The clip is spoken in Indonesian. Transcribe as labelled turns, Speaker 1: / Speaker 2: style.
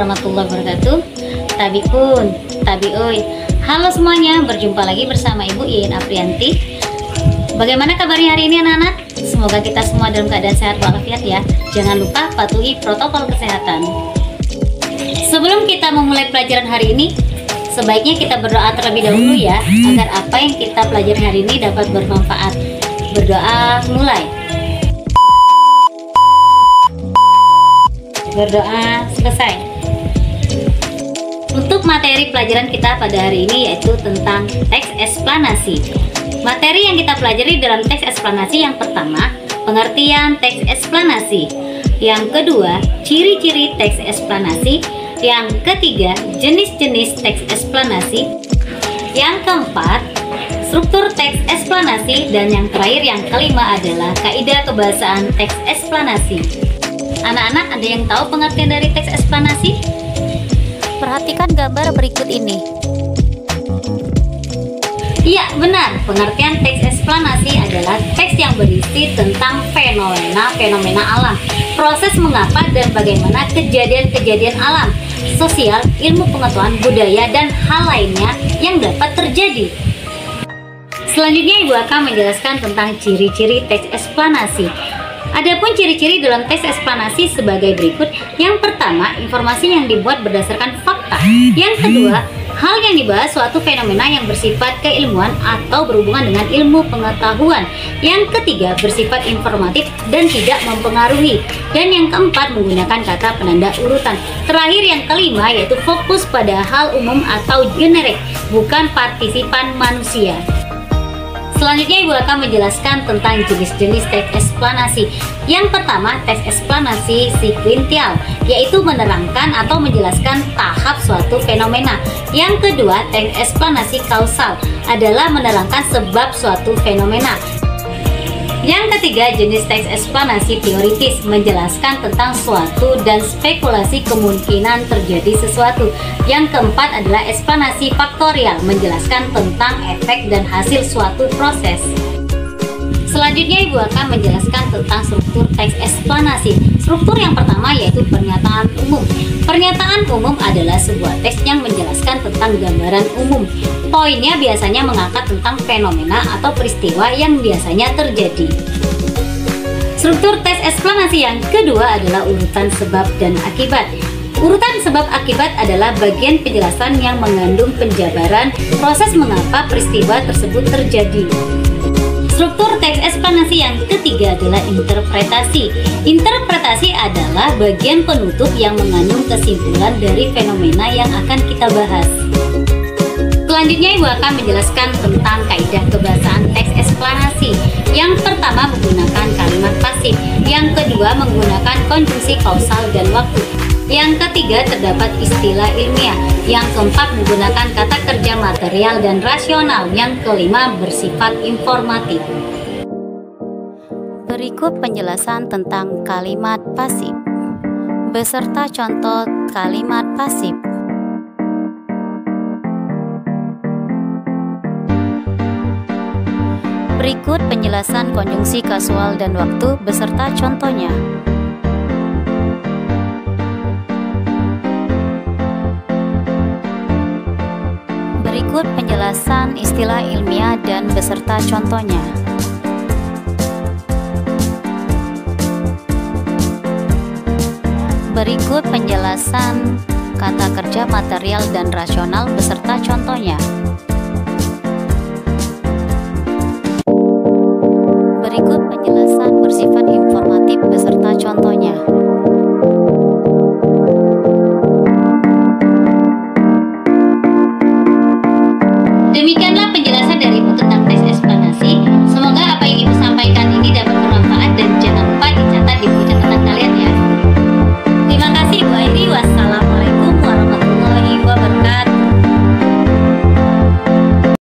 Speaker 1: warahmatullahi wabarakatuh. Tabiun, tabiuy. Halo semuanya, berjumpa lagi bersama Ibu Iin Aprianti. Bagaimana kabarnya hari ini anak-anak? Semoga kita semua dalam keadaan sehat walafiat ya. Jangan lupa patuhi protokol kesehatan. Sebelum kita memulai pelajaran hari ini, sebaiknya kita berdoa terlebih dahulu ya, agar apa yang kita pelajari hari ini dapat bermanfaat. Berdoa mulai. Berdoa selesai. Untuk materi pelajaran kita pada hari ini yaitu tentang teks eksplanasi. Materi yang kita pelajari dalam teks eksplanasi yang pertama, pengertian teks eksplanasi. Yang kedua, ciri-ciri teks eksplanasi. Yang ketiga, jenis-jenis teks eksplanasi. Yang keempat, struktur teks eksplanasi. Dan yang terakhir, yang kelima adalah kaidah kebahasaan teks eksplanasi. Anak-anak, ada yang tahu pengertian dari teks eksplanasi? Perhatikan gambar berikut ini. Iya, benar. Pengertian teks eksplanasi adalah teks yang berisi tentang fenomena alam, proses mengapa dan bagaimana kejadian-kejadian alam, sosial, ilmu pengetahuan, budaya, dan hal lainnya yang dapat terjadi. Selanjutnya Ibu akan menjelaskan tentang ciri-ciri teks eksplanasi. Adapun ciri-ciri dalam teks eksplanasi sebagai berikut. Yang pertama, informasi yang dibuat berdasarkan fakta. Yang kedua, hal yang dibahas suatu fenomena yang bersifat keilmuan atau berhubungan dengan ilmu pengetahuan. Yang ketiga, bersifat informatif dan tidak mempengaruhi. Dan yang keempat, menggunakan kata penanda urutan. Terakhir yang kelima yaitu fokus pada hal umum atau generik, bukan partisipan manusia. Selanjutnya Ibu akan menjelaskan tentang jenis-jenis teks eksplanasi. Yang pertama, teks eksplanasi sekuensial, yaitu menerangkan atau menjelaskan tahap suatu fenomena. Yang kedua, teks eksplanasi kausal, adalah menerangkan sebab suatu fenomena. Yang ketiga, jenis teks eksplanasi teoritis, menjelaskan tentang suatu dan spekulasi kemungkinan terjadi sesuatu. Yang keempat adalah eksplanasi faktorial, menjelaskan tentang efek dan hasil suatu proses. Selanjutnya Ibu akan menjelaskan tentang struktur teks eksplanasi. Struktur yang pertama yaitu pernyataan umum. Pernyataan umum adalah sebuah teks yang menjelaskan tentang gambaran umum. Poinnya biasanya mengangkat tentang fenomena atau peristiwa yang biasanya terjadi. Struktur teks eksplanasi yang kedua adalah urutan sebab dan akibat. Urutan sebab akibat adalah bagian penjelasan yang mengandung penjabaran proses mengapa peristiwa tersebut terjadi. Struktur teks eksplanasi yang ketiga adalah interpretasi. Interpretasi adalah bagian penutup yang mengandung kesimpulan dari fenomena yang akan kita bahas. Selanjutnya Ibu akan menjelaskan tentang kaidah kebahasaan teks eksplanasi. Yang pertama menggunakan kalimat pasif, yang kedua menggunakan konjungsi kausal dan waktu. Yang ketiga terdapat istilah ilmiah. Yang keempat menggunakan kata kerja material dan rasional. Yang kelima bersifat informatif. Berikut penjelasan tentang kalimat pasif beserta contoh kalimat pasif. Berikut penjelasan konjungsi kasual dan waktu beserta contohnya. Berikut penjelasan istilah ilmiah dan beserta contohnya. Berikut penjelasan kata kerja material dan rasional beserta contohnya. Berikut penjelasan bersifat informatif beserta contohnya.